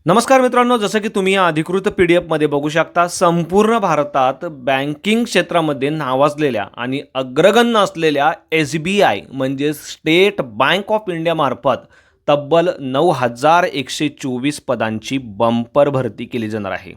नमस्कार मित्रांनो, जसं की तुम्ही या अधिकृत PDF मध्ये बघू शकता, संपूर्ण भारतात बँकिंग क्षेत्रामध्ये नावाजलेल्या आणि अग्रगण्य असलेल्या SBI म्हणजे स्टेट बँक ऑफ इंडिया मार्फत तब्बल 9,124 पदांची बंपर भरती केली जाणार आहे.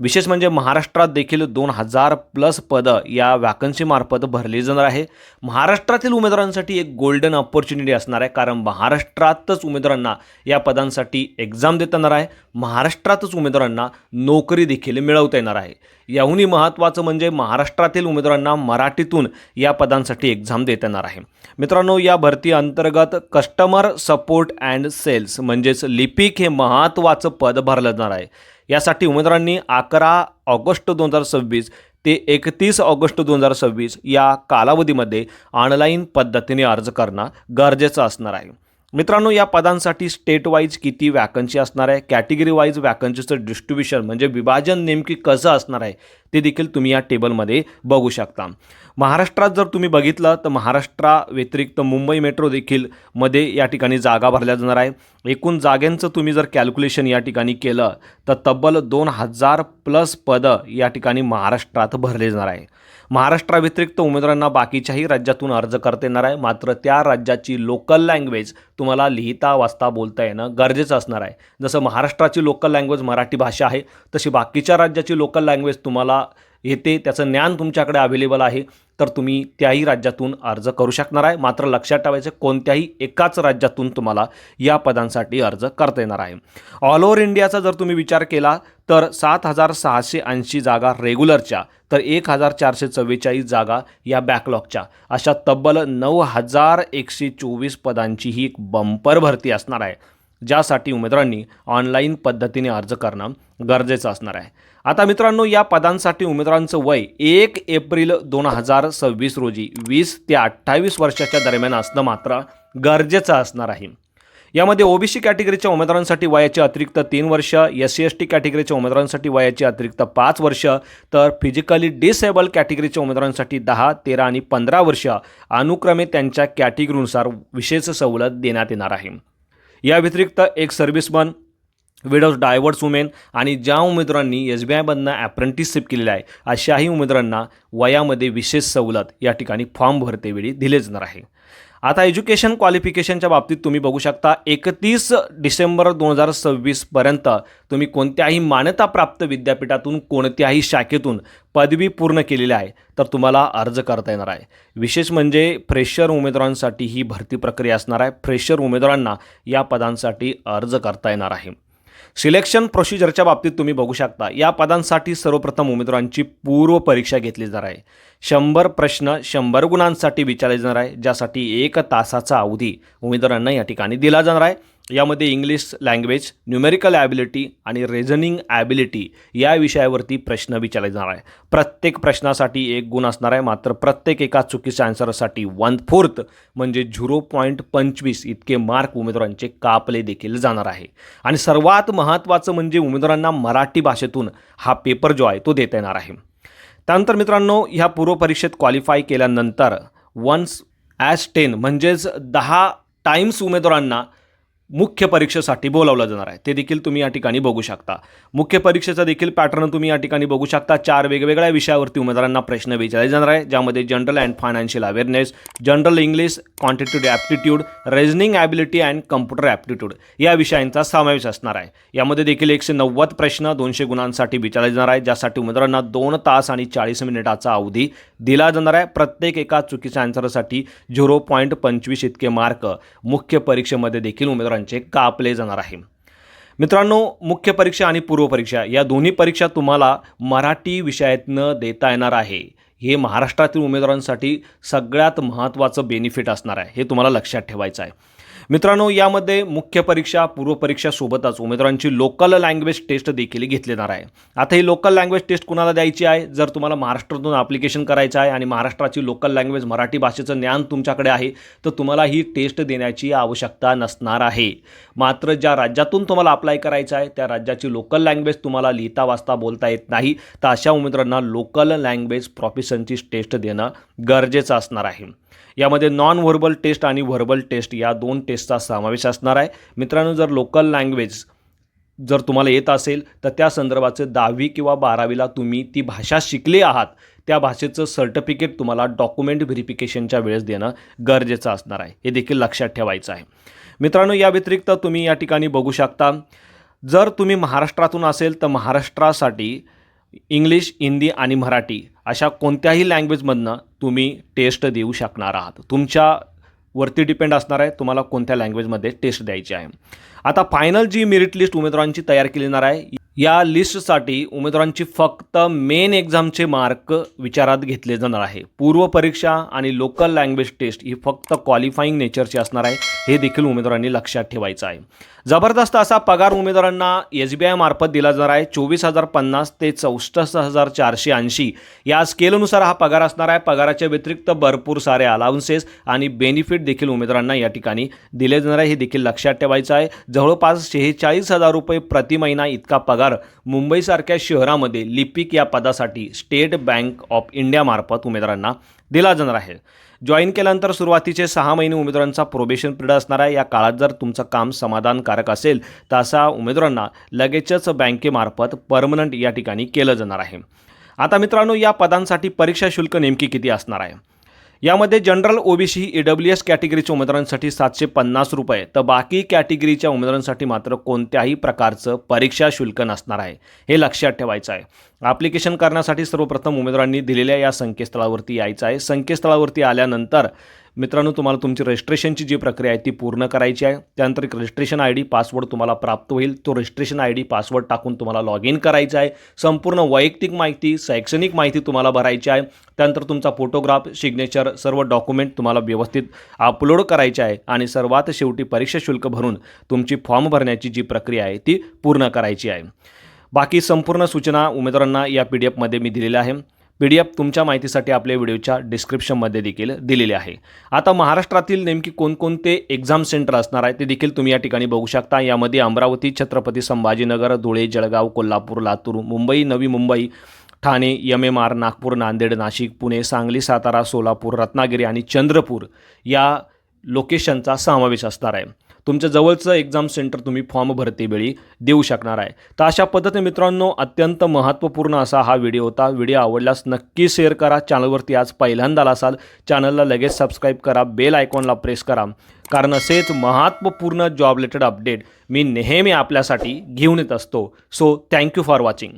विशेष म्हणजे महाराष्ट्रात देखील 2,000 प्लस पदं या वॅकन्सीमार्फत भरली जाणार आहे. महाराष्ट्रातील उमेदवारांसाठी एक गोल्डन अपॉर्च्युनिटी असणार आहे, कारण महाराष्ट्रातच उमेदवारांना या पदांसाठी एक्झाम देता येणार आहे. महाराष्ट्रातच उमेदवारांना नोकरी देखील मिळवता येणार आहे. याहूनही महत्त्वाचं म्हणजे महाराष्ट्रातील उमेदवारांना मराठीतून या पदांसाठी एक्झाम देता येणार आहे. मित्रांनो, या भरती अंतर्गत कस्टमर सपोर्ट अँड सेल्स म्हणजेच लिपिक हे महत्त्वाचं पद भरलं जाणार आहे. यासाठी उमेदवारांनी 11 ऑगस्ट 2026 ते 31 ऑगस्ट 2026 या कालावधीमध्ये ऑनलाईन पद्धतीने अर्ज करणं गरजेचं असणार आहे. मित्रांनो, या पदांसाठी स्टेट वाईज किती वॅकन्सी असणार आहे, कॅटेगरी वाईज वॅकन्सीचं डिस्ट्रीब्युशन म्हणजे विभाजन नेमकी कसं असणार आहे ते देखील तुम्ही या टेबलमध्ये बघू शकता. महाराष्ट्रात जर तुम्ही बघितलं तर महाराष्ट्रा व्यतिरिक्त मुंबई मेट्रो देखील मध्ये या ठिकाणी जागा भरल्या जाणार आहे. एकूण जागांचं तुम्ही जर कॅल्क्युलेशन या ठिकाणी केलं तर तब्बल 2,000 प्लस पदं या ठिकाणी महाराष्ट्रात भरले जाणार आहे. महाराष्ट्राव्यतिरिक्त उमेदवारांना बाकीच्याही राज्यातून अर्ज करता येणार आहे, मात्र त्या राज्याची लोकल लँग्वेज तुम्हाला लिहिता वाचता बोलता येणं गरजेचं असणार आहे. जसं महाराष्ट्राची लोकल लँग्वेज मराठी भाषा आहे, तशी बाकीच्या राज्याची लोकल लँग्वेज तुम्हाला येते, त्याचं ज्ञान तुमच्याकडे अवेलेबल आहे, तर तुम्ही त्याही राज्यातून अर्ज करू शकणार आहे. मात्र लक्षात ठेवायचं, कोणत्याही एकाच राज्यातून तुम्हाला या पदांसाठी अर्ज करता येणार आहे. ऑल ओव्हर इंडियाचा जर तुम्ही विचार केला तर 7,680 जागा रेग्युलरच्या, तर 1,444 जागा या बॅकलॉगच्या, अशा तब्बल 9,124 पदांची ही एक बंपर भरती असणार आहे, ज्यासाठी उमेदवारांनी ऑनलाईन पद्धतीने अर्ज करणं गरजेचं असणार आहे. आता मित्रांनो, या पदांसाठी उमेदवारांचं वय 1 एप्रिल 2026 रोजी 20 ते 28 वर्षाच्या दरम्यान असणं मात्र गरजेचं असणार आहे. यामध्ये ओबीसी कॅटेगरीच्या उमेदवारांसाठी वयाचे अतिरिक्त 3 वर्ष, SC/ST कॅटेगरीच्या उमेदवारांसाठी वयाचे अतिरिक्त 5 वर्ष, तर फिजिकली डिसेबल कॅटेगरीच्या उमेदवारांसाठी 10, 13 आणि 15 वर्ष अनुक्रमे त्यांच्या कॅटेगरीनुसार विशेष सवलत देण्यात येणार आहे. या व्यतिरिक्त एक सर्व्हिसमन, विडोज, डायव्हर्स वुमेन आणि ज्या उमेदवारांनी SBIमधनं अप्रेंटिसशिप केलेलं आहे अशाही उमेदवारांना वयामध्ये विशेष सवलत या ठिकाणी फॉर्म भरतेवेळी दिले जाणार आहे. आता एज्युकेशन क्वालिफिकेशनच्या बाबतीत तुम्ही बघू शकता, 31 डिसेंबर 2026 पर्यंत तुम्ही कोणत्याही मान्यताप्राप्त विद्यापीठातून कोणत्याही शाखेतून पदवी पूर्ण केलेली आहे तर तुम्हाला अर्ज करता येणार आहे. विशेष म्हणजे फ्रेशर उमेदवारांसाठी ही भरती प्रक्रिया असणार आहे. फ्रेशर उमेदवारांना या पदांसाठी अर्ज करता येणार आहे. सिलेक्शन प्रोसिजरच्या बाबतीत तुम्ही बघू शकता, या पदांसाठी सर्वप्रथम उमेदवारांची पूर्व परीक्षा घेतली जाणार आहे. 100 प्रश्न 100 गुणांसाठी विचारले जाणार आहे, ज्यासाठी 1 तासाचा अवधी उमेदवारांना या ठिकाणी दिला जाणार आहे. यामध्ये इंग्लिश लँग्वेज, न्यूमेरिकल ॲबिलिटी आणि रिझनिंग ॲबिलिटी या विषयावरती प्रश्न विचारले जाणार आहे. प्रत्येक प्रश्नासाठी 1 गुण असणार आहे, मात्र प्रत्येक एका चुकीच्या आन्सरसाठी 1/4 म्हणजे 0.25 इतके मार्क उमेदवारांचे कापले देखील जाणार आहे. आणि सर्वात महत्त्वाचं म्हणजे उमेदवारांना मराठी भाषेतून हा पेपर जो आहे तो देता येणार आहे. त्यानंतर मित्रांनो, ह्या पूर्वपरीक्षेत क्वालिफाय केल्यानंतर 1/10 म्हणजेच 10 टाइम्स उमेदवारांना मुख्य परीक्षेसाठी बोलावलं जाणार आहे. ते देखील तुम्ही या ठिकाणी बघू शकता. मुख्य परीक्षेचा देखील पॅटर्न तुम्ही या ठिकाणी बघू शकता. 4 वेगवेगळ्या विषयावरती उमेदवारांना प्रश्न विचारले जाणार आहे, ज्यामध्ये general and financial awareness, general English, quantitative aptitude, reasoning ability and computer aptitude या विषयांचा समावेश असणार आहे. यामध्ये देखील 190 प्रश्न 200 गुणांसाठी विचारले जाणार आहे, ज्यासाठी उमेदवारांना 2 तास आणि 40 मिनिटाचा अवधी दिला जाणार आहे. प्रत्येक एका चुकीच्या आन्सरसाठी 0.25 इतके मार्क मुख्य परीक्षेमध्ये देखील उमेदवारांचे कापले जाणार आहे. मित्रांनो, मुख्य परीक्षा आणि पूर्व परीक्षा या दोन्ही परीक्षा तुम्हाला मराठी विषयातनं देता येणार आहे. हे महाराष्ट्रातील उमेदवारांसाठी सगळ्यात महत्त्वाचं बेनिफिट असणार आहे, हे तुम्हाला लक्षात ठेवायचं आहे. मित्रांनो, यामध्ये मुख्य परीक्षा पूर्व परीक्षासोबतच उमेदवारांची लोकल लँग्वेज टेस्ट देखील घेतली जाणार आहे. आता ही लोकल लँग्वेज टेस्ट कुणाला द्यायची आहे? जर तुम्हाला महाराष्ट्रातून ॲप्लिकेशन करायचं आहे आणि महाराष्ट्राची लोकल लँग्वेज मराठी भाषेचं ज्ञान तुमच्याकडे आहे तर तुम्हाला ही टेस्ट देण्याची आवश्यकता नसणार आहे. मात्र ज्या राज्यातून तुम्हाला अप्लाय करायचं आहे त्या राज्याची लोकल लँग्वेज तुम्हाला लिहिता वाचता बोलता येत नाही, तर अशा उमेदवारांना लोकल लँग्वेज प्रोफिशन्सी टेस्ट देणं गरजेचं असणार आहे. यामध्ये नॉन व्हर्बल टेस्ट आणि व्हर्बल टेस्ट या 2 टेस्टचा समावेश असणार आहे. मित्रांनो, जर लोकल लँग्वेज जर तुम्हाला येत असेल तर त्या संदर्भाचं 10वी किंवा 12वीला तुम्ही ती भाषा शिकले आहात, त्या भाषेचं सर्टिफिकेट तुम्हाला डॉक्युमेंट व्हेरिफिकेशनच्या वेळेस देणं गरजेचं असणार आहे. हे देखील लक्षात ठेवायचं आहे. मित्रांनो, या व्यतिरिक्त तुम्ही या ठिकाणी बघू शकता, जर तुम्ही महाराष्ट्रातून असेल तर महाराष्ट्रासाठी इंग्लिश, हिंदी आणि मराठी अशा कोणत्याही लँग्वेजमधनं तुम्ही टेस्ट देऊ शकणार आहात. तुमच्यावरती डिपेंड असणार आहे तुम्हाला कोणत्या लँग्वेजमध्ये टेस्ट द्यायची आहे. आता फायनल जी मेरिट लिस्ट उमेदवारांची तयार केली जाणार आहे, या लिस्टसाठी उमेदवारांची फक्त मेन एक्झामचे मार्क विचारात घेतले जाणार आहे. पूर्व परीक्षा आणि लोकल लँग्वेज टेस्ट ही फक्त क्वालिफाईंग नेचरची असणार आहे. हे देखील उमेदवारांनी लक्षात ठेवायचं आहे. जबरदस्त असा पगार उमेदवारांना SBI मार्फत दिला जाणार आहे. 24,050 ते 64,480 या स्केलनुसार हा पगार असणार आहे. पगाराच्या व्यतिरिक्त भरपूर सारे अलाउन्सेस आणि बेनिफिट देखील उमेदवारांना या ठिकाणी दिले जाणार आहे. हे देखील लक्षात ठेवायचं आहे. जवळपास 46,000 रुपये प्रति महिना इतका पगार मुंबईसारख्या शहरामध्ये लिपिक या पदासाठी स्टेट बँक ऑफ इंडिया मार्फत उमेदवारांना दिला जाणार आहे. जॉईन केल्यानंतर सुरुवातीचे 6 महिने उमेदवारांचा प्रोबेशन पिरियड असणार आहे. या काळात जर तुमचं काम समाधानकारक असेल तर अशा उमेदवारांना लगेचच बँकेमार्फत परमनंट या ठिकाणी केलं जाणार आहे. आता मित्रांनो, या पदांसाठी परीक्षा शुल्क नेमकी किती असणार आहे? यामध्ये जनरल OBC EWS कॅटेगरीच्या उमेदवारांसाठी 750 रुपये, तर बाकी कॅटेगरीच्या उमेदवारांसाठी मात्र कोणत्याही प्रकारचं परीक्षा शुल्क नसणार आहे. हे लक्षात ठेवायचं आहे. ॲप्लिकेशन करण्यासाठी सर्वप्रथम उमेदवारांनी दिलेल्या या संकेतस्थळावरती यायचं आहे. संकेतस्थळावरती आल्यानंतर मित्रांनो, तुम्हाला तुमची रजिस्ट्रेशनची जी प्रक्रिया आहे ती पूर्ण करायची आहे. त्यानंतर एक रजिस्ट्रेशन ID पासवर्ड तुम्हाला प्राप्त होईल. तो रजिस्ट्रेशन ID पासवर्ड टाकून तुम्हाला लॉग इन करायचं आहे. संपूर्ण वैयक्तिक माहिती, शैक्षणिक माहिती तुम्हाला भरायची आहे. त्यानंतर तुमचा फोटोग्राफ, सिग्नेचर, सर्व डॉक्युमेंट तुम्हाला व्यवस्थित अपलोड करायचे आहे आणि सर्वात शेवटी परीक्षा शुल्क भरून तुमची फॉर्म भरण्याची जी प्रक्रिया आहे ती पूर्ण करायची आहे. बाकी संपूर्ण सूचना उमेदवारांना या PDF मी दिलेल्या आहे. PDF तुमच्या माहितीसाठी आपल्या व्हिडिओच्या डिस्क्रिप्शनमध्ये देखील दिलेले आहे. आता महाराष्ट्रातील नेमकी कोणकोणते एक्झाम सेंटर असणार आहे ते देखील तुम्ही या ठिकाणी बघू शकता. यामध्ये अमरावती, छत्रपती संभाजीनगर, धुळे, जळगाव, कोल्हापूर, लातूर, मुंबई, नवी मुंबई, ठाणे, MMR, नागपूर, नांदेड, नाशिक, पुणे, सांगली, सातारा, सोलापूर, रत्नागिरी आणि चंद्रपूर या लोकेशनचा समावेश असणार आहे. तुमच्या जवळचं एक्झाम सेंटर तुम्ही फॉर्म भरतेवेळी देऊ शकणार आहे. तर अशा पद्धतीने मित्रांनो, अत्यंत महत्त्वपूर्ण असा हा व्हिडिओ होता. व्हिडिओ आवडल्यास नक्की शेअर करा. चॅनलवरती आज पहिल्यांदा असाल, चॅनलला लगेच सबस्क्राईब करा, बेल आयकॉनला प्रेस करा, कारण असेच महत्त्वपूर्ण जॉब रिलेटेड अपडेट मी नेहमी आपल्यासाठी घेऊन येत असतो. So thank you for watching.